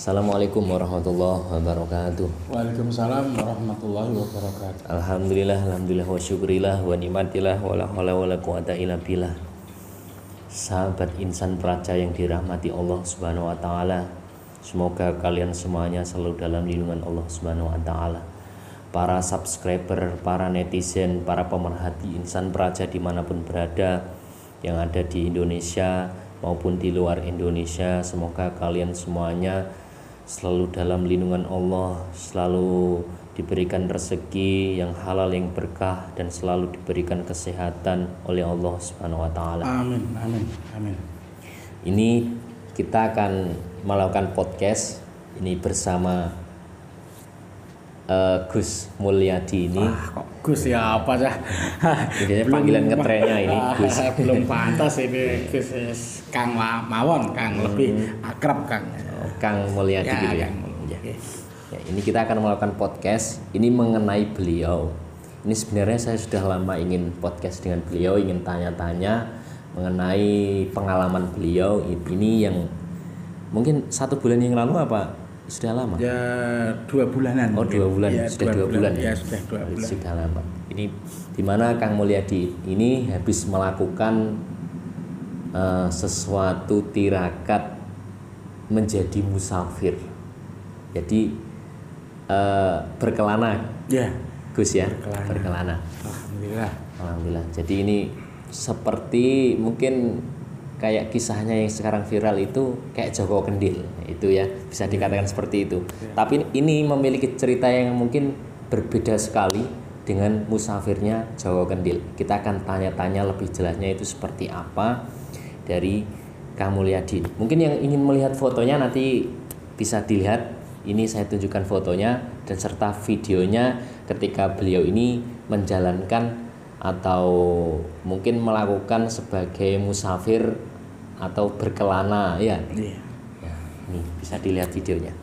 Assalamualaikum warahmatullahi wabarakatuh. Waalaikumsalam warahmatullahi wabarakatuh. Alhamdulillah wa syukurillah wa nikmatillah wa la haula wa la quwata illa billah. Sahabat insan praja yang dirahmati Allah Subhanahu wa taala, semoga kalian semuanya selalu dalam lindungan Allah Subhanahu wa taala. Para subscriber, para netizen, para pemerhati insan praja dimanapun berada, yang ada di Indonesia maupun di luar Indonesia, semoga kalian semuanya selalu dalam lindungan Allah, selalu diberikan rezeki yang halal, yang berkah, dan selalu diberikan kesehatan oleh Allah Subhanahu wa taala. Amin, amin, amin. Ini kita akan melakukan podcast ini bersama Gus Mulyadi ini. Kok Gus ya apa sih? Biasanya panggilan ngetrennya ini Gus. Belum pantas ini Gus Kang Mawon, Kang lebih akrab Kang. Kang Mulyadi Ya, gitu ya. Kang Mulyadi. Ya, ini kita akan melakukan podcast ini mengenai beliau. Ini sebenarnya saya sudah lama ingin podcast dengan beliau, ingin tanya-tanya mengenai pengalaman beliau. Ini yang mungkin 1 bulan yang lalu apa sudah lama? Ya 2 bulanan. Oh 2 bulan, ya, sudah 2 bulan. Ya sudah 2 bulan. Sudah lama. Ini dimana Kang Mulyadi ini habis melakukan sesuatu tirakat menjadi musafir. Jadi berkelana. Ya. Gus ya, Berkelana. berkelana. Alhamdulillah. Jadi ini seperti mungkin kayak kisahnya yang sekarang viral itu kayak Joko Kendil, itu ya bisa dikatakan seperti itu. Tapi ini memiliki cerita yang mungkin berbeda sekali dengan musafirnya Joko Kendil. Kita akan tanya-tanya lebih jelasnya itu seperti apa dari Kang Mulyadi. Mungkin yang ingin melihat fotonya nanti bisa dilihat. Ini saya tunjukkan fotonya dan serta videonya ketika beliau ini menjalankan atau mungkin melakukan sebagai musafir atau berkelana ya. Iya. Ya, ini bisa dilihat videonya.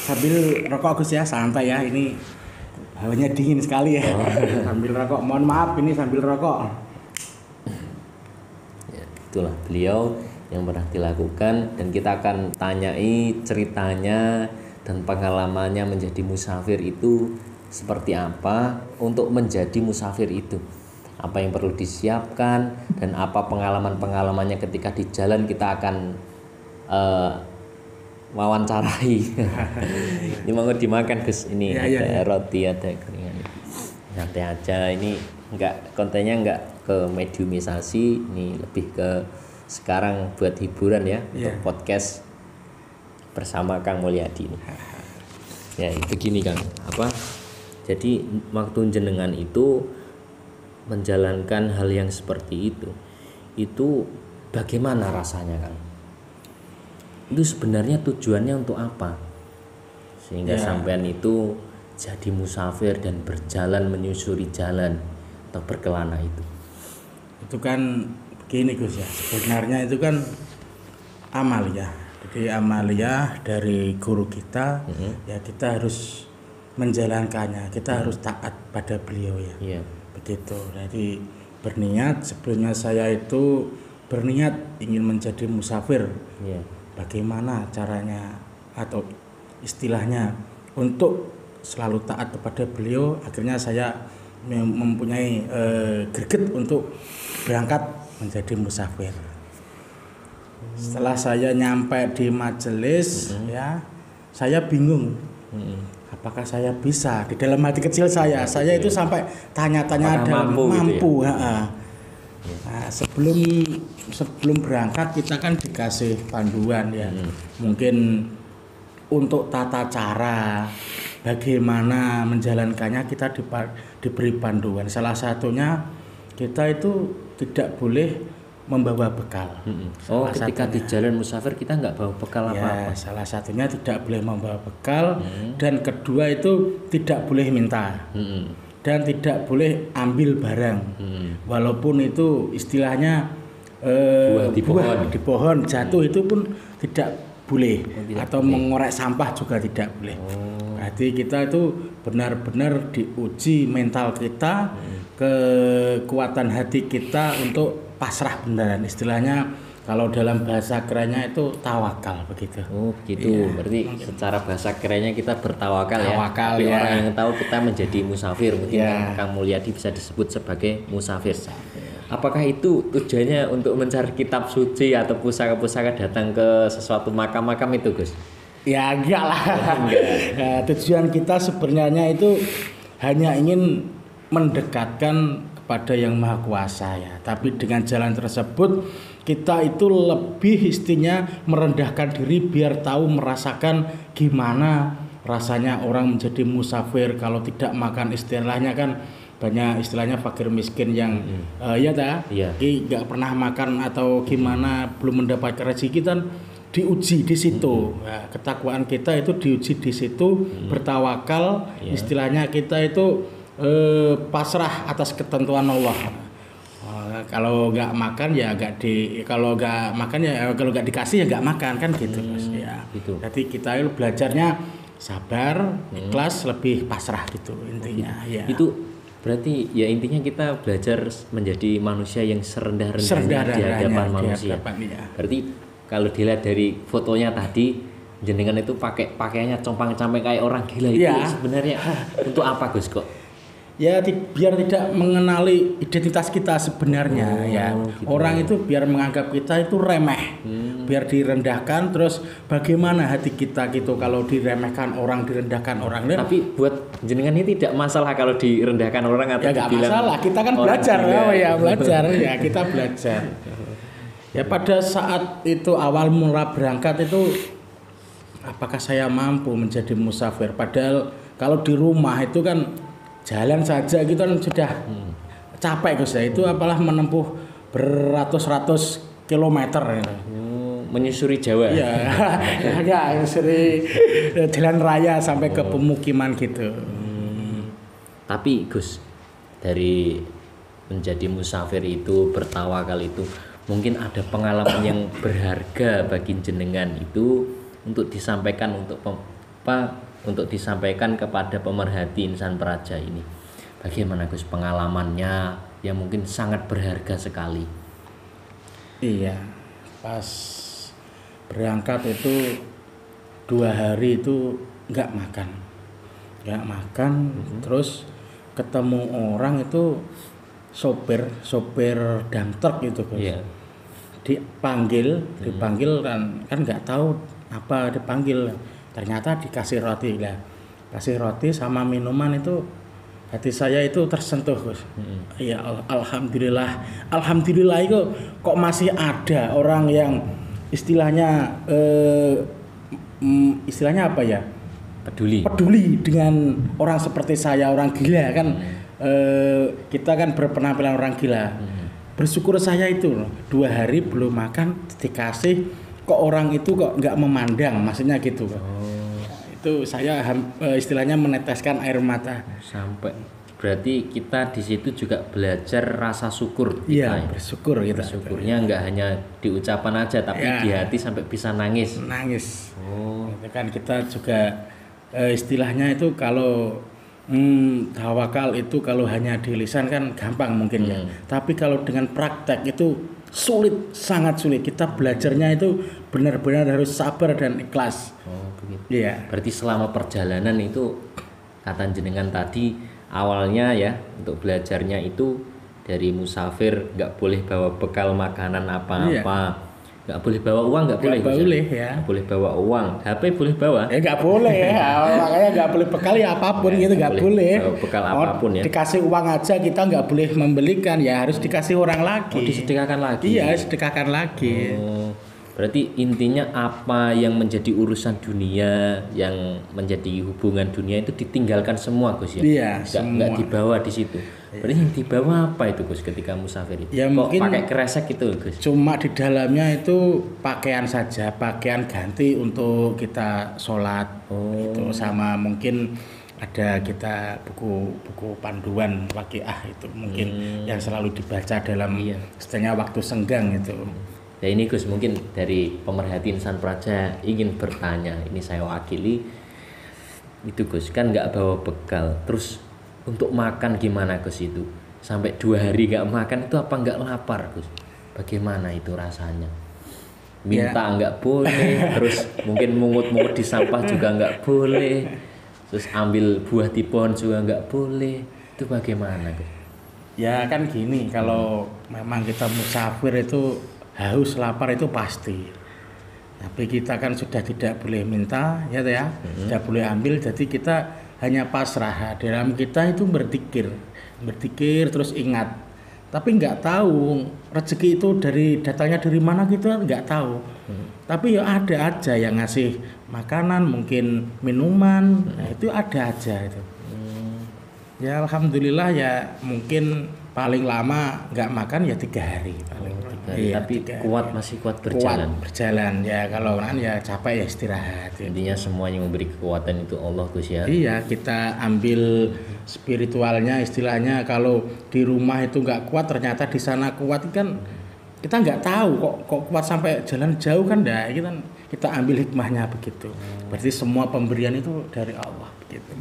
Sambil rokok Gus ya, santai ya, ini hawanya dingin sekali ya. Sambil rokok, mohon maaf ini sambil rokok. Ya, itulah beliau yang pernah dilakukan dan kita akan tanyai ceritanya dan pengalamannya menjadi musafir itu seperti apa untuk menjadi musafir itu. Apa yang perlu disiapkan dan apa pengalaman-pengalamannya ketika di jalan kita akan wawancarai. Ini mau dimakan Gus, ini ada roti, ada keringan. Santai aja, ini kontennya enggak ke mediumisasi, ini lebih ke sekarang buat hiburan ya, untuk podcast bersama Kang Mulyadi ini. Ya, itu gini Kang, jadi waktu jenengan itu menjalankan hal yang seperti itu bagaimana rasanya Kang? Itu sebenarnya tujuannya untuk apa sehingga sampean itu jadi musafir dan berjalan menyusuri jalan atau berkelana itu kan begini Gus ya, sebenarnya itu kan amaliyah. Jadi amaliyah dari guru kita, ya kita harus menjalankannya, kita harus taat pada beliau ya. Begitu. Jadi berniat, sebelumnya saya itu berniat ingin menjadi musafir. Bagaimana caranya atau istilahnya untuk selalu taat kepada beliau, akhirnya saya mempunyai greget untuk berangkat menjadi musafir. Setelah saya nyampe di majelis ya, saya bingung apakah saya bisa. Di dalam hati kecil saya itu sampai tanya-tanya ada mampu gitu ya? Nah, sebelum berangkat kita kan dikasih panduan ya. Mungkin untuk tata cara bagaimana menjalankannya kita diberi panduan. Salah satunya kita itu tidak boleh membawa bekal. Ketika di jalan musafir kita nggak bawa bekal apa-apa. Salah satunya tidak boleh membawa bekal dan kedua itu tidak boleh minta. dan tidak boleh ambil barang. Walaupun itu istilahnya buah di pohon jatuh itu pun tidak boleh, atau mengorek sampah juga tidak boleh. Berarti kita itu benar-benar diuji mental kita, kekuatan hati kita untuk pasrah beneran. Istilahnya kalau dalam bahasa kerennya itu tawakal begitu. Oh gitu. Berarti secara bahasa kerennya kita bertawakal ya. Tawakal, Tapi ya. orang yang tahu kita menjadi musafir, mungkin Kang Mulyadi bisa disebut sebagai musafir. Apakah itu tujuannya untuk mencari kitab suci atau pusaka-pusaka datang ke sesuatu makam-makam itu, Gus? Ya enggak lah. Nah, tujuan kita sebenarnya itu hanya ingin mendekatkan kepada Yang Maha Kuasa ya. Tapi dengan jalan tersebut kita itu lebih istinya merendahkan diri biar tahu merasakan gimana rasanya orang menjadi musafir kalau tidak makan. Istilahnya kan banyak istilahnya fakir miskin yang nggak pernah makan atau gimana belum mendapatkan rezeki kan diuji di situ. Nah, ketakwaan kita itu diuji di situ, bertawakal. Istilahnya kita itu pasrah atas ketentuan Allah. Kalau nggak makan ya kalau nggak dikasih ya nggak makan kan gitu Mas ya. Gitu. Jadi kita itu belajarnya sabar, ikhlas, lebih pasrah gitu intinya ya. Itu berarti ya intinya kita belajar menjadi manusia yang serendah-rendahnya di hadapan manusia. Berarti kalau dilihat dari fotonya tadi, jenengan itu pakaiannya compang-camping kayak orang gila itu sebenarnya untuk apa Gus kok? Ya biar tidak mengenali identitas kita sebenarnya ya. Gitu. Orang itu biar menganggap kita itu remeh. Biar direndahkan, terus bagaimana hati kita gitu kalau diremehkan orang, direndahkan orang. Tapi buat jenengan ini tidak masalah kalau direndahkan orang atau ya nggak masalah, kita kan belajar belajar ya, kita belajar. Ya pada saat itu awal mula berangkat itu apakah saya mampu menjadi musafir? Padahal kalau di rumah itu kan jalan saja gitu kan sudah capek Gus ya. Itu apalah menempuh beratus-ratus kilometer gitu. Menyusuri Jawa. Iya. Enggak, menyusuri jalan raya sampai ke pemukiman gitu. Tapi Gus, dari menjadi musafir itu, bertawakal itu, mungkin ada pengalaman yang berharga bagi jenengan itu untuk disampaikan untuk disampaikan kepada pemerhati Insan Praja ini. Bagaimana Gus pengalamannya yang mungkin sangat berharga sekali? Iya, pas berangkat itu 2 hari itu nggak makan, terus ketemu orang itu sopir dump truck itu Gus. Dipanggil kan nggak tahu apa dipanggil. Ternyata dikasih roti lah, kasih roti sama minuman itu hati saya itu tersentuh Gus. Ya alhamdulillah itu kok masih ada orang yang istilahnya apa ya, peduli dengan orang seperti saya, orang gila kan. Kita kan berpenampilan orang gila. Bersyukur saya itu 2 hari belum makan dikasih, kok orang itu kok nggak memandang, maksudnya gitu. Itu saya istilahnya meneteskan air mata. Sampai berarti kita di situ juga belajar rasa syukur. Iya, bersyukur kita. Bersyukurnya nggak hanya di ucapan aja, tapi di hati sampai bisa nangis. Itu kan kita juga istilahnya itu kalau tawakal itu kalau hanya di lisan kan gampang mungkin ya. Tapi kalau dengan praktek itu sulit, sangat sulit. Kita belajarnya itu benar-benar harus sabar dan ikhlas. Begitu. Iya. Berarti selama perjalanan itu kata jenengan tadi awalnya ya untuk belajarnya itu dari musafir nggak boleh bawa bekal makanan apa-apa, nggak boleh bawa uang, nggak boleh ya, nggak boleh bawa uang, HP boleh bawa? Nggak boleh ya, makanya nggak boleh bekal ya apapun gitu, nggak boleh. Bekal apapun ya. Dikasih uang aja kita nggak boleh membelikan ya, harus dikasih orang lagi. Disedekahkan lagi. Iya, sedekahkan lagi. Berarti intinya apa yang menjadi urusan dunia, yang menjadi hubungan dunia itu ditinggalkan semua Gus ya? Iya, nggak dibawa di situ. Berarti yang dibawa apa itu Gus ketika musafir itu? Ya mungkin pakai kresek itu Gus? Cuma di dalamnya itu pakaian saja, pakaian ganti untuk kita sholat. Itu sama mungkin ada kita buku panduan waqiah itu mungkin yang selalu dibaca dalam setengah waktu senggang itu. Ya ini Gus, mungkin dari pemerhati Insan Praja ingin bertanya, ini saya wakili itu Gus, kan nggak bawa bekal, terus untuk makan gimana Gus itu? Sampai 2 hari nggak makan itu apa nggak lapar Gus? Bagaimana itu rasanya? Minta nggak boleh, terus mungkin mungut-mungut di sampah juga nggak boleh, terus ambil buah di pohon juga nggak boleh, itu bagaimana Gus? Ya kan gini, kalau memang kita musafir itu haus lapar itu pasti, tapi kita kan sudah tidak boleh minta ya tidak boleh ambil, jadi kita hanya pasrah. Dalam kita itu berzikir terus ingat, tapi nggak tahu rezeki itu datangnya dari mana, kita nggak tahu. Tapi ya ada aja yang ngasih makanan, mungkin minuman, nah itu ada aja itu. Ya alhamdulillah, ya mungkin paling lama nggak makan ya 3 hari paling. Iya, tapi masih kuat berjalan. Ya kalau kan ya capek ya istirahat. Intinya semuanya memberi kekuatan itu Allah Gus ya. Iya, kita ambil spiritualnya istilahnya. Kalau di rumah itu nggak kuat, ternyata di sana kuat, kan kita nggak tahu kok kuat sampai jalan jauh kan, dah kita ambil hikmahnya begitu. Berarti semua pemberian itu dari Allah begitu.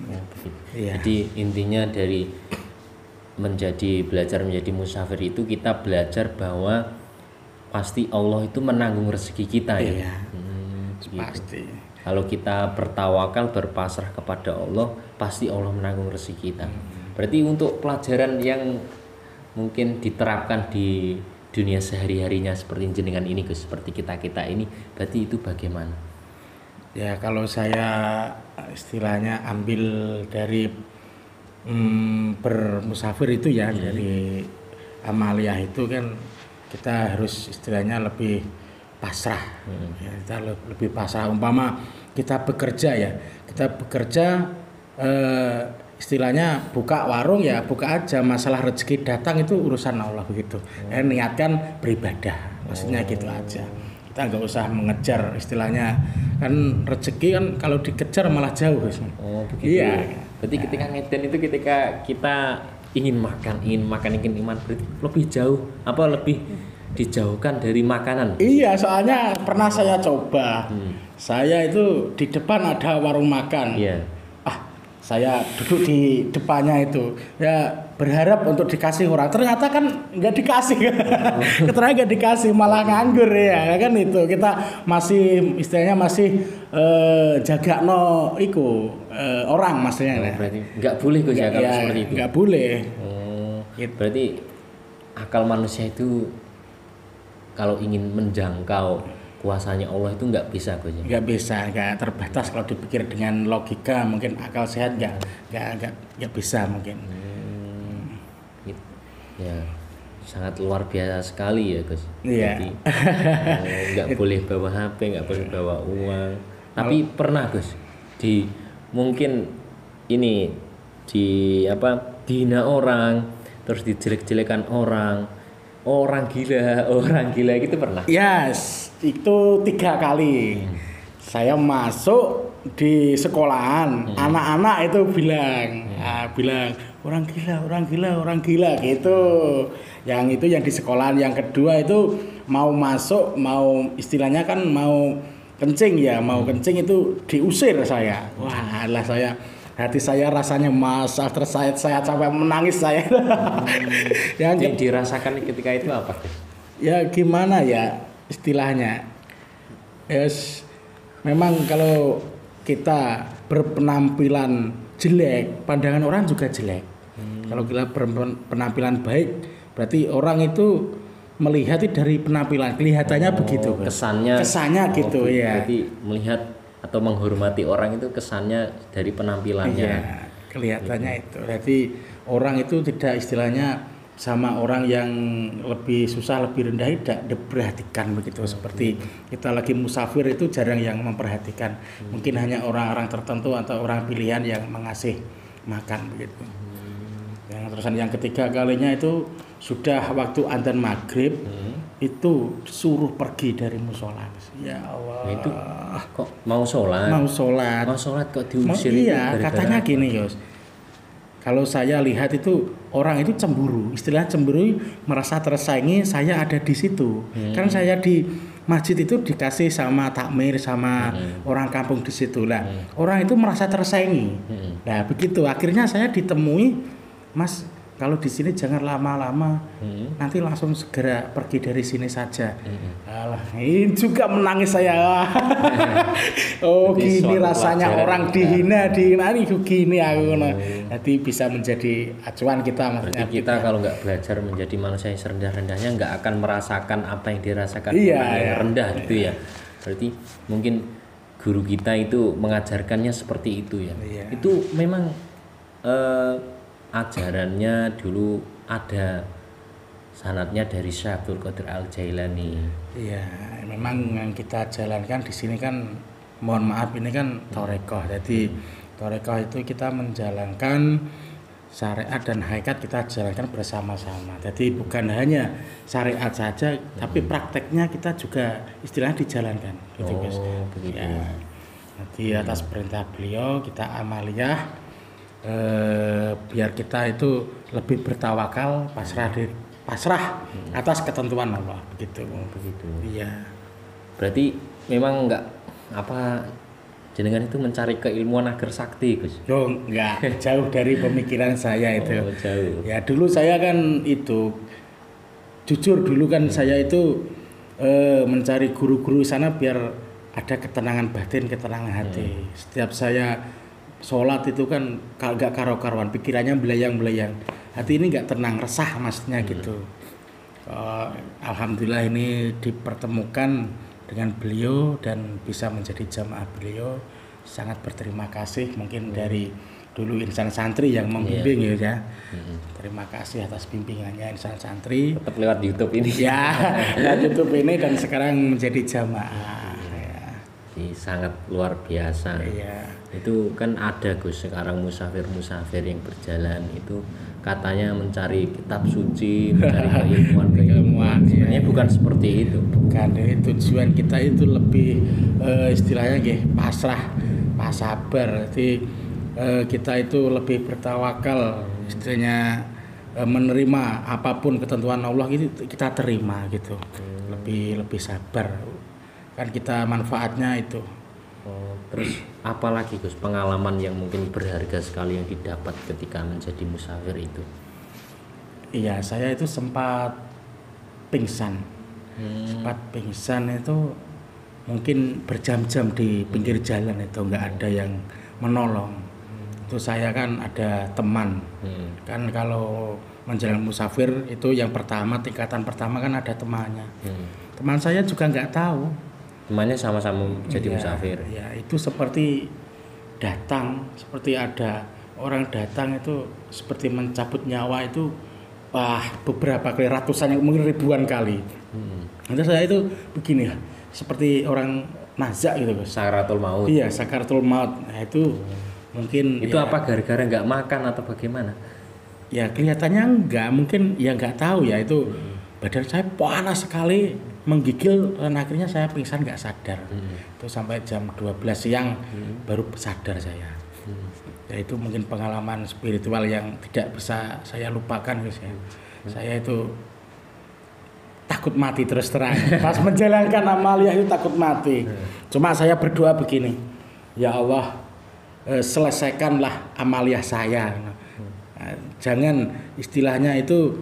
Iya. Jadi intinya dari belajar menjadi musafir itu kita belajar bahwa pasti Allah itu menanggung rezeki kita ya. Iya. Pasti. Kalau kita bertawakal, berpasrah kepada Allah, pasti Allah menanggung rezeki kita. Berarti untuk pelajaran yang mungkin diterapkan di dunia sehari-harinya seperti jenengan ini Gus, seperti kita ini, berarti itu bagaimana? Ya kalau saya istilahnya ambil dari bermusafir itu ya, dari amaliyah itu kan kita harus istilahnya lebih pasrah. Ya, kita lebih pasrah. Umpama kita bekerja istilahnya buka warung ya buka aja, masalah rezeki datang itu urusan Allah begitu. Niatkan beribadah, maksudnya gitu aja. Kita nggak usah mengejar, istilahnya kan rezeki kan kalau dikejar malah jauh Gus. Begitu. Iya. Berarti ketika ngeden itu ketika kita ingin makan iman, berarti lebih jauh lebih dijauhkan dari makanan. Iya, soalnya pernah saya coba. Saya itu di depan ada warung makan. Iya. Saya duduk di depannya itu, ya berharap untuk dikasih orang, ternyata kan nggak dikasih. Ternyata nggak dikasih, malah nganggur ya kan. Itu kita masih istilahnya jaga orang maksudnya. Berarti nggak boleh Gus ya kalau seperti itu. Nggak boleh. Gitu. Berarti akal manusia itu kalau ingin menjangkau kuasanya Allah itu nggak bisa Gus ya? Nggak bisa, nggak terbatas. Kalau dipikir dengan logika mungkin akal sehat nggak bisa mungkin. Ya sangat luar biasa sekali ya Gus. Iya. Jadi nggak boleh bawa HP, nggak boleh bawa uang. Tapi pernah Gus mungkin ini dihina orang, terus dijelek-jelekan orang gila gitu pernah? Yes, itu 3 kali. Saya masuk di sekolahan, anak-anak itu bilang orang gila gitu. Yang itu yang di sekolahan. Yang kedua itu mau masuk, mau istilahnya kan mau kencing ya, kencing itu diusir saya. Wah, hati saya rasanya tersayat-sayat sampai menangis saya. Yang dirasakan ketika itu apa? Ya gimana ya istilahnya. Yes, memang kalau kita berpenampilan jelek, pandangan orang juga jelek. Kalau kita berpenampilan baik, berarti orang itu melihat dari penampilan, kelihatannya begitu. Kesannya gitu ya. Berarti melihat atau menghormati orang itu kesannya dari penampilannya. Iya, kelihatannya itu. Jadi orang itu tidak istilahnya sama orang yang lebih susah, lebih rendah tidak diperhatikan begitu. Seperti kita lagi musafir itu jarang yang memperhatikan. Mungkin hanya orang-orang tertentu atau orang pilihan yang mengasih makan begitu. Yang terusan yang ketiga kalinya itu sudah waktu adzan maghrib. itu suruh pergi dari musola. Ya Allah. Nah, itu kok mau sholat kok diusir? Iya, katanya gini Yos. Kalau saya lihat itu orang itu cemburu, istilah cemburu, merasa tersaingi, saya ada di situ. Kan saya di masjid itu dikasih sama takmir sama orang kampung di situ lah. Orang itu merasa tersaingi. Nah begitu akhirnya saya ditemui, Mas, kalau di sini jangan lama-lama, nanti langsung segera pergi dari sini saja. Alah, ini juga menangis saya. Oh jadi gini rasanya orang dihina ini gini aku. Nanti bisa menjadi acuan kita. Berarti kita kalau nggak belajar menjadi manusia yang serendah-rendahnya, nggak akan merasakan apa yang dirasakan orang yang rendah gitu ya. Berarti mungkin guru kita itu mengajarkannya seperti itu ya. Itu memang ajarannya dulu ada sanadnya dari Syekh Abdul Qadir Al-Jailani. Iya, memang yang kita jalankan di sini kan, mohon maaf ini kan Thorekoh. Jadi Thorekoh itu kita menjalankan syariat dan hakikat kita jalankan bersama-sama. Jadi bukan hanya syariat saja, tapi prakteknya kita juga istilahnya dijalankan. Gitu, guys. Begitu. Ya. Jadi atas perintah beliau kita amaliyah. Biar kita itu lebih bertawakal, pasrah atas ketentuan Allah, begitu. Iya. Berarti memang enggak jenengan itu mencari keilmuan agar sakti, Gus? Oh, enggak, jauh dari pemikiran saya itu. Jauh. Ya dulu saya kan itu jujur dulu kan saya itu mencari guru-guru sana biar ada ketenangan batin, ketenangan hati. Setiap saya sholat itu kan gak karo-karuan, pikirannya belayang-belayang, hati ini gak tenang, resah maksudnya gitu. Alhamdulillah ini dipertemukan dengan beliau dan bisa menjadi jamaah beliau, sangat berterima kasih mungkin dari dulu insan santri yang membimbing ya. Terima kasih atas bimbingannya insan santri. Tetap lewat YouTube ini. Ya, lewat YouTube ini dan sekarang menjadi jamaah. Sangat luar biasa. Iya. Itu kan ada Gus sekarang musafir yang berjalan itu katanya mencari kitab suci, mencari keilmuan. Sebenarnya bukan seperti itu. Bukan, tujuan kita itu lebih istilahnya pasrah, sabar. Jadi kita itu lebih bertawakal, istilahnya menerima apapun ketentuan Allah itu kita terima gitu. Lebih sabar. Kan kita manfaatnya itu. Terus apalagi Gus pengalaman yang mungkin berharga sekali yang didapat ketika menjadi musafir itu? Iya, saya itu sempat pingsan. Sempat pingsan itu mungkin berjam-jam di pinggir jalan itu nggak ada yang menolong. Itu saya kan ada teman. Kan kalau menjalani musafir itu yang pertama, tingkatan pertama kan ada temannya. Teman saya juga nggak tahu. Temannya sama-sama jadi musafir. Ya, itu seperti datang, seperti ada orang datang itu seperti mencabut nyawa itu beberapa kali, ratusan, mungkin ribuan kali. Nanti saya itu begini, seperti orang nazak gitu, Gus. Sakaratul maut. Iya, sakaratul maut. Nah, itu mungkin itu apa gara-gara nggak makan atau bagaimana? Ya kelihatannya enggak, mungkin ya nggak tahu ya itu. Badan saya panas sekali, menggigil dan akhirnya saya pingsan nggak sadar. Itu sampai jam 12 siang baru sadar saya. Ya itu mungkin pengalaman spiritual yang tidak bisa saya lupakan, guys ya. Saya itu takut mati terus terang. Pas menjalankan amaliyah itu takut mati. Cuma saya berdoa begini, ya Allah, selesaikanlah amaliyah saya. Jangan istilahnya itu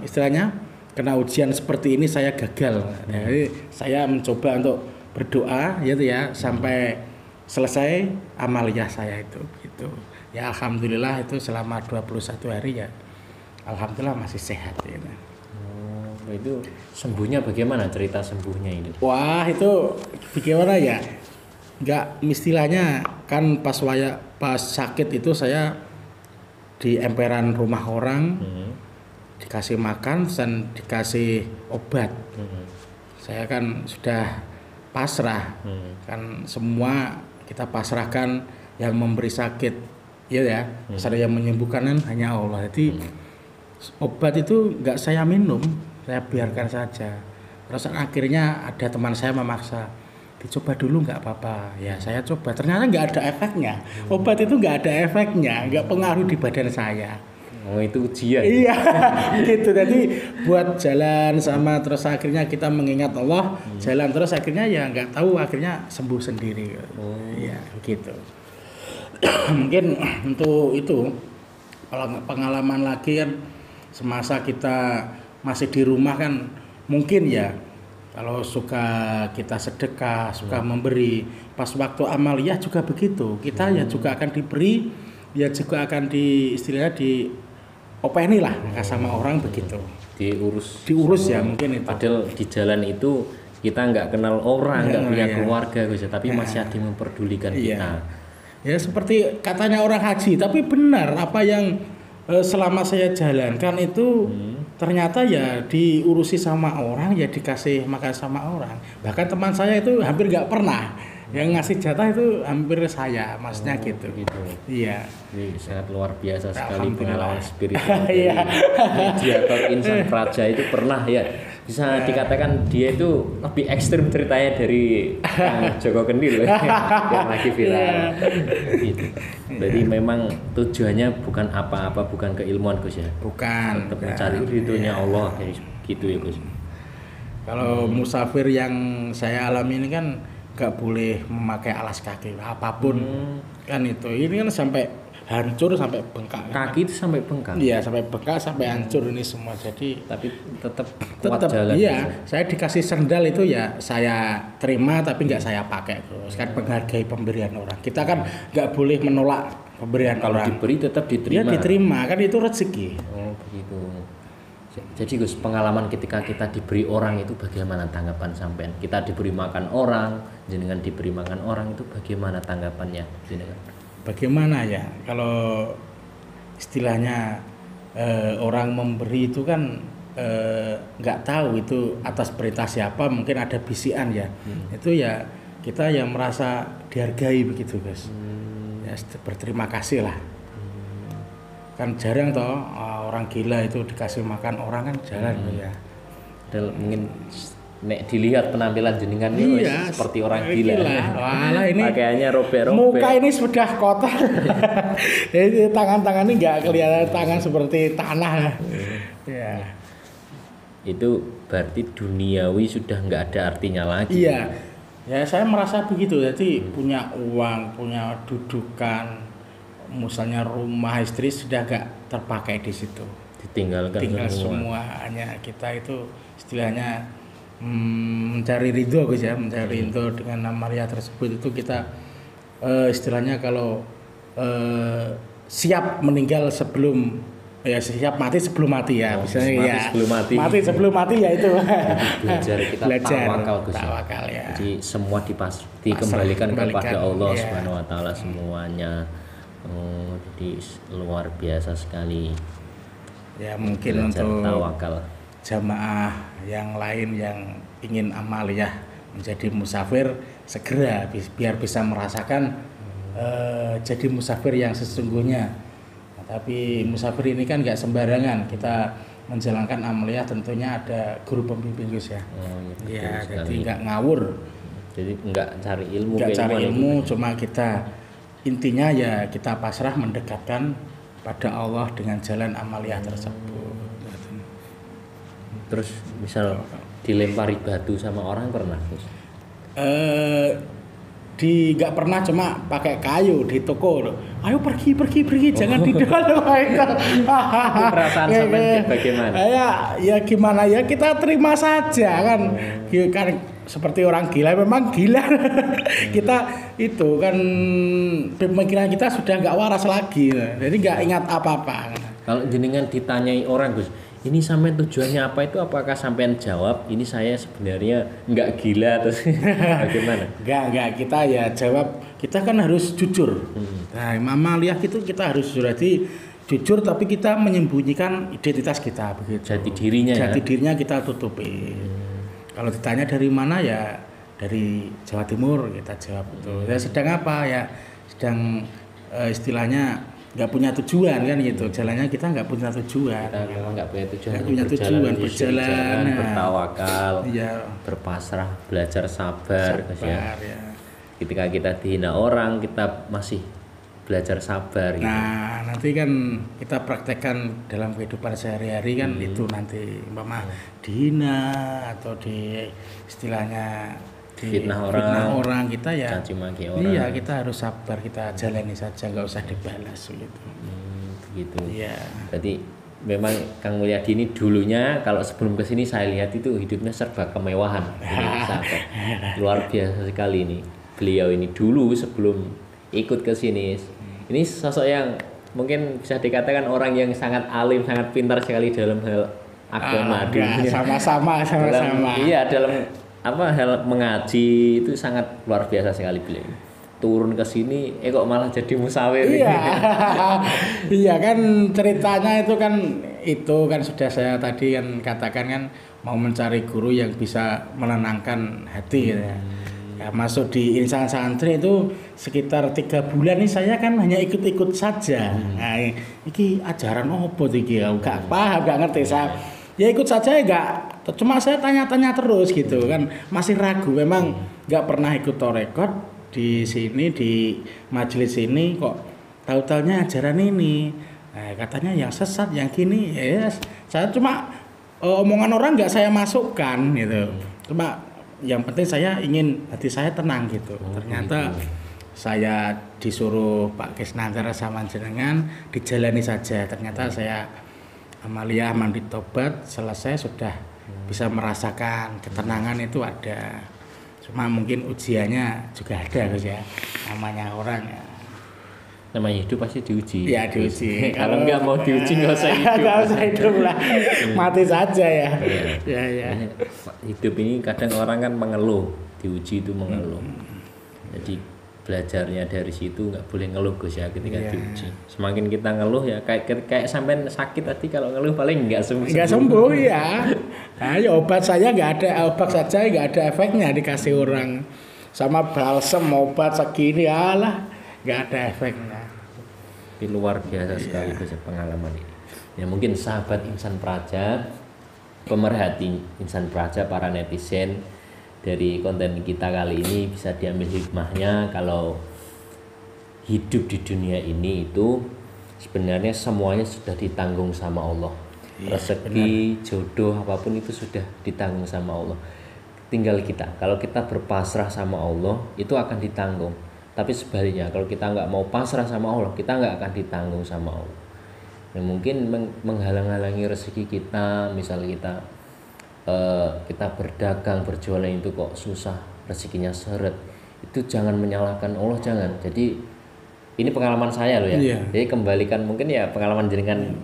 istilahnya kena ujian seperti ini saya gagal. Jadi saya mencoba untuk berdoa ya sampai selesai amaliyah saya itu gitu. Ya alhamdulillah itu selama 21 hari ya alhamdulillah masih sehat gitu. Itu sembuhnya bagaimana, cerita sembuhnya ini? Wah, itu bagaimana ya? Enggak, istilahnya kan pas sakit itu saya di emperan rumah orang, dikasih makan dan dikasih obat. Saya kan sudah pasrah, kan semua kita pasrahkan, yang memberi sakit ya, ada yang menyembuhkan hanya Allah. Jadi obat itu nggak saya minum, saya biarkan saja. Terus akhirnya ada teman saya memaksa, dicoba dulu nggak apa-apa. Ya saya coba, ternyata nggak ada efeknya. Obat itu nggak ada efeknya, nggak pengaruh di badan saya. Oh itu ujian. Iya, gitu. Jadi buat jalan sama terus akhirnya kita mengingat Allah, jalan terus akhirnya ya nggak tahu akhirnya sembuh sendiri. Iya, gitu. Mungkin untuk itu kalau pengalaman lagi kan semasa kita masih di rumah kan mungkin ya kalau suka kita sedekah, suka memberi, pas waktu amaliyah juga begitu. Kita ya juga akan diberi, ya juga akan istilahnya openi lah sama orang begitu. Diurus ya mungkin itu. Padahal di jalan itu kita nggak kenal orang, nggak punya keluarga Gus, tapi masih ada yang memperdulikan kita. Ya seperti katanya orang haji, tapi benar apa yang selama saya jalankan itu ternyata ya diurusi sama orang, ya dikasih makan sama orang. Bahkan teman saya itu hampir nggak pernah yang ngasih jatah itu hampir saya, maksudnya gitu. Iya. Ini sangat luar biasa sekali pengalaman spiritual dari mediator insan praja itu pernah ya. Bisa dikatakan dia itu lebih ekstrim ceritanya dari Joko Kendil yang lagi viral. Gitu. Jadi memang tujuannya bukan apa-apa, bukan keilmuan Gus ya. Bukan. Untuk mencari ridhonya Allah gitu ya Gus. Kalau musafir yang saya alami ini kan nggak boleh memakai alas kaki apapun kan itu. Ini kan sampai hancur sampai bengkak. Kaki itu sampai bengkak. Iya, sampai bengkak sampai hancur ini semua. Jadi tapi tetap jalan. Iya, saya dikasih sendal itu ya saya terima tapi nggak saya pakai terus. Kan menghargai pemberian orang. Kita kan nggak boleh menolak pemberian kalau orang. Kalau diberi tetap diterima. Ya diterima, kan itu rezeki. Oh, begitu. Jadi Gus, pengalaman ketika kita diberi orang itu bagaimana tanggapan sampean? Kita diberi makan orang, jenengan diberi makan orang itu bagaimana tanggapannya jenengan? Bagaimana ya kalau istilahnya orang memberi itu kan nggak tahu itu atas perintah siapa, mungkin ada bisikan ya. Itu ya kita yang merasa dihargai begitu Guys. Ya berterima kasih lah. Kan jarang toh orang gila itu dikasih makan orang kan jarang ya. Dan mungkin nek dilihat penampilan jenengan ini seperti orang gila. Walah ini pakaiannya robek-robek. Muka ini sudah kotor. Jadi tangan-tangan ini nggak kelihatan tangan seperti tanah. Ya. Itu berarti duniawi sudah nggak ada artinya lagi. Iya. Ya saya merasa begitu. Jadi punya uang, punya dudukan, misalnya rumah istri sudah nggak terpakai di situ. Ditinggalkan semua. Hanya kita itu istilahnya mencari ridho Gus ya, mencari ridho dengan amaliyah tersebut itu kita istilahnya kalau siap meninggal sebelum ya siap mati sebelum mati ya, misalnya ya mati sebelum mati ya itu belajar kita tawakal ya. Jadi semua dikembalikan kepada Allah Subhanahu wa taala semuanya. Jadi luar biasa sekali. Ya mungkin belajar untuk tawakal. Jamaah yang lain yang ingin amaliyah menjadi musafir segera biar bisa merasakan jadi musafir yang sesungguhnya. Nah, tapi musafir ini kan nggak sembarangan, kita menjalankan amaliyah tentunya ada guru pembimbing Gus ya. Ya jadi nggak ngawur. Jadi nggak cari ilmu. Nggak cari ilmu, cuma kita intinya ya kita pasrah mendekatkan pada Allah dengan jalan amaliyah tersebut. Terus misal dilempari batu sama orang pernah Gus? Nggak pernah, cuma pakai kayu di toko. Ayo pergi jangan di dalam. Perasaan sampean bagaimana? Ya gimana ya, kita terima saja kan. Kan seperti orang gila, memang gila. Kita itu kan pemikiran kita sudah nggak waras lagi. Jadi nggak ingat apa-apa. Kalau jenengan ditanyai orang Gus, ini sampean tujuannya apa itu, apakah sampean jawab ini saya sebenarnya nggak gila atau bagaimana? Enggak, kita ya jawab, kita kan harus jujur. Nah, amaliyah itu kita harus jujur tapi kita menyembunyikan identitas kita begitu. Jati dirinya kita tutupi. Kalau ditanya dari mana ya dari Jawa Timur, kita jawab itu. Ya sedang apa ya? Sedang istilahnya nggak punya tujuan kan gitu, jalannya kita nggak punya tujuan. Kita memang nggak punya tujuan. Nggak punya tujuan, berjalan, bertawakal, iya, berpasrah, belajar sabar, ya. Ketika kita dihina orang, kita masih belajar sabar. Gitu. Nah, nanti kan kita praktekkan dalam kehidupan sehari-hari kan itu nanti umpama dihina atau di istilahnya fitnah orang kita ya, caci maki orang. Iya, kita harus sabar, kita jalani saja, nggak usah dibalas gitu. Begitu. Iya. Jadi memang Kang Mulyadi ini dulunya kalau sebelum kesini saya lihat itu hidupnya serba kemewahan. Luar biasa sekali ini. Beliau ini dulu sebelum ikut ke sini, ini sosok yang mungkin bisa dikatakan orang yang sangat alim, sangat pintar sekali dalam hal agama. Sama-sama. Iya, dalam hal mengaji itu sangat luar biasa sekali beliau. Turun ke sini kok malah jadi musawir. Iya. Iya kan ceritanya itu kan sudah saya tadi kan katakan kan mau mencari guru yang bisa menenangkan hati gitu ya. Ya, masuk di Insan Santri itu sekitar 3 bulan nih saya kan hanya ikut-ikut saja. Nah, ini ajaran apa iki ya? Enggak paham, enggak ngerti saya. Ya ikut saja enggak. Cuma saya tanya-tanya terus gitu kan. Masih ragu, memang enggak pernah ikut torekot di sini di majelis ini kok tahu-taunya ajaran ini. Nah, katanya yang sesat, yang gini. Ya, saya cuma omongan orang enggak saya masukkan gitu. Cuma yang penting saya ingin hati saya tenang gitu. Ternyata saya disuruh Pak Kisnandar sama jenengan dijalani saja. Ternyata saya amaliyah mandi tobat selesai sudah bisa merasakan ketenangan itu ada. Cuma mungkin ujiannya juga ada Gus ya. Namanya orang ya. Namanya hidup pasti diuji. Ya diuji. Kalau nggak mau diuji nggak usah hidup. Nggak usah hidup lah, mati saja ya. Ya. Hidup ini kadang orang kan mengeluh, diuji itu mengeluh. Jadi belajarnya dari situ nggak boleh ngeluh Gus ya ketika diuji. Semakin kita ngeluh ya kayak sampai sakit tadi kalau ngeluh paling nggak sembuh. Nggak sembuh ya. Nah, ya obat saya nggak ada, obat saja nggak ada efeknya dikasih orang. Sama balsem obat segini alah nggak ada efeknya. Tapi luar biasa sekali pengalaman ini. Ya mungkin sahabat Insan Praja, pemerhati Insan Praja, para netizen dari konten kita kali ini bisa diambil hikmahnya kalau hidup di dunia ini itu sebenarnya semuanya sudah ditanggung sama Allah. Rezeki, jodoh, apapun itu sudah ditanggung sama Allah. Tinggal kita, kalau kita berpasrah sama Allah itu akan ditanggung. Tapi sebaliknya kalau kita nggak mau pasrah sama Allah, kita nggak akan ditanggung sama Allah. Yang mungkin menghalang-halangi rezeki kita, misalnya kita berdagang, berjualan itu kok susah, rezekinya seret, itu jangan menyalahkan Allah, jangan. Jadi ini pengalaman saya loh ya. Jadi kembalikan mungkin ya pengalaman jenengan,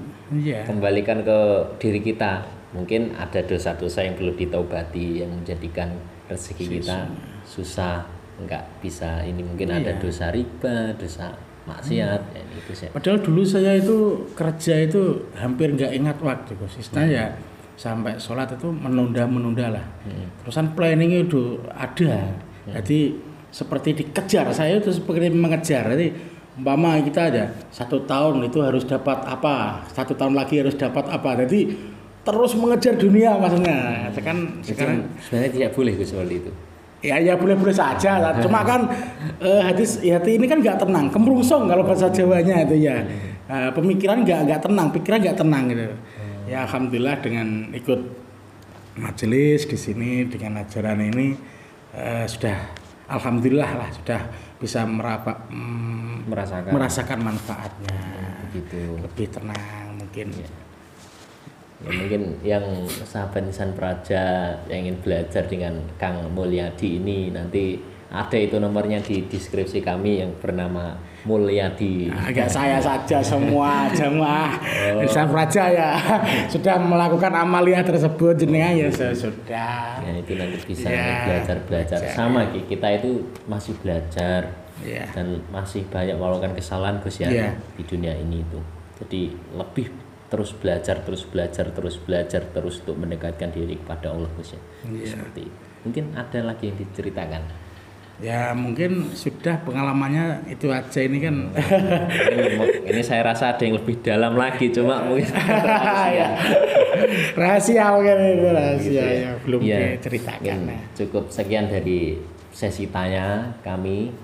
kembalikan ke diri kita. Mungkin ada dosa-dosa yang perlu ditaubati yang menjadikan rezeki kita susah. Enggak bisa ini mungkin ada dosa riba, dosa maksiat ya, itu sih. Padahal dulu saya itu kerja itu hampir enggak ingat waktu Gus. Istilahnya sampai sholat itu menunda lah. Terusan planning itu ada. Jadi seperti dikejar, saya itu seperti mengejar. Jadi umpama kita ada 1 tahun itu harus dapat apa, 1 tahun lagi harus dapat apa. Jadi terus mengejar dunia maksudnya. Sekarang sebenarnya tidak boleh Gus seperti itu. Ya boleh saja. Cuma kan hati ini kan nggak tenang, kemrungsung kalau bahasa Jawanya itu ya. Pemikiran nggak tenang, pikiran nggak tenang gitu. Ya alhamdulillah dengan ikut majelis di sini dengan ajaran ini sudah alhamdulillah lah sudah bisa merasakan manfaatnya. Begitu. Lebih tenang mungkin. Ya, mungkin yang sahabat Insan Praja yang ingin belajar dengan Kang Mulyadi ini nanti ada itu nomornya di deskripsi kami yang bernama Mulyadi. Agak saya saja semua jemaah Insan Praja ya sudah melakukan amaliyah tersebut jenengan ya sudah. Ya itu nanti bisa belajar sama kita itu masih belajar dan masih banyak melakukan kesalahan Gus ya di dunia ini itu. Jadi lebih terus belajar untuk mendekatkan diri kepada Allah Gus ya. Seperti itu. Mungkin ada lagi yang diceritakan. Ya mungkin sudah pengalamannya itu aja ini kan. Ini saya rasa ada yang lebih dalam lagi, cuma mungkin rahasia mungkin itu rahasia gitu ya belum ya, diceritakan. Cukup sekian dari sesi tanya kami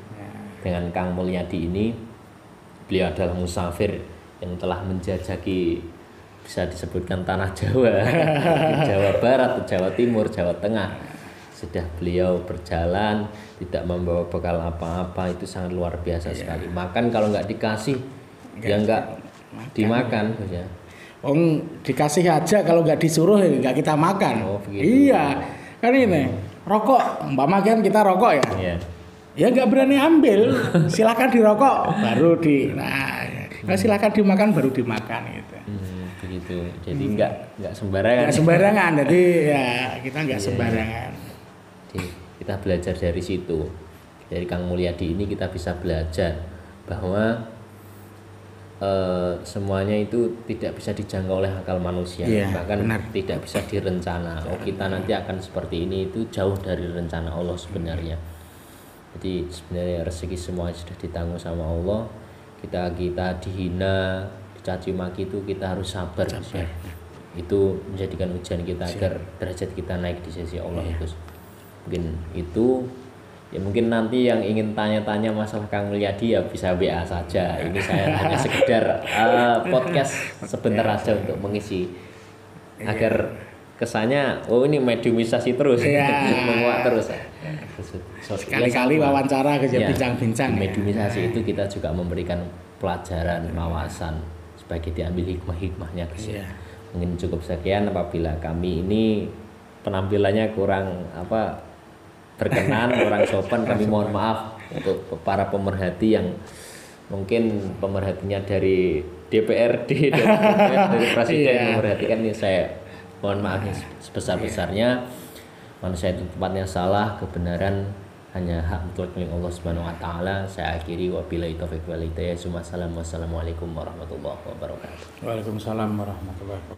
dengan Kang Mulyadi ini. Beliau adalah musafir yang telah menjajaki, bisa disebutkan tanah Jawa, Jawa Barat, Jawa Timur, Jawa Tengah. Sudah beliau berjalan tidak membawa bekal apa-apa, itu sangat luar biasa sekali. Makan kalau nggak dikasih ya nggak dimakan ya. Dikasih aja, kalau nggak disuruh nggak kita makan. Iya kan ini rokok, kan kita rokok ya. Iya. Ya nggak berani ambil, silakan dirokok baru silakan dimakan baru dimakan gitu. Begitu. Jadi nggak sembarangan. Nggak sembarangan, jadi ya kita nggak sembarangan. Jadi kita belajar dari situ. Dari Kang Mulyadi ini kita bisa belajar bahwa semuanya itu tidak bisa dijangkau oleh akal manusia, bahkan tidak bisa direncana. Kita nanti akan seperti ini, itu jauh dari rencana Allah sebenarnya. Jadi sebenarnya rezeki semua sudah ditanggung sama Allah. Kita dihina, dicaci maki, itu kita harus sabar. Ya. Itu menjadikan ujian kita agar derajat kita naik di sisi Allah itu. Mungkin itu ya, mungkin nanti yang ingin tanya-tanya masalah Kang Mulyadi ya bisa WA saja. Ini saya hanya sekedar podcast sebentar aja untuk mengisi agar kesannya ini mediumisasi terus, menguat terus. Sekali-kali wawancara bincang-bincang. Mediumisasi itu kita juga memberikan pelajaran, wawasan sebagai diambil hikmahnya. Mungkin cukup sekian. Apabila kami ini penampilannya kurang berkenan, kurang sopan, kami mohon maaf untuk para pemerhati yang mungkin pemerhatinya dari DPRD dari presiden memperhatikan ini. Saya mohon maaf sebesar-besarnya. Manusia itu tempatnya salah, kebenaran hanya hak mutlak milik Allah Subhanahu wa taala. Saya akhiri, wabillahi taufiq wal hidayah. Wassalamualaikum warahmatullahi wabarakatuh. Waalaikumsalam warahmatullahi wabarakatuh.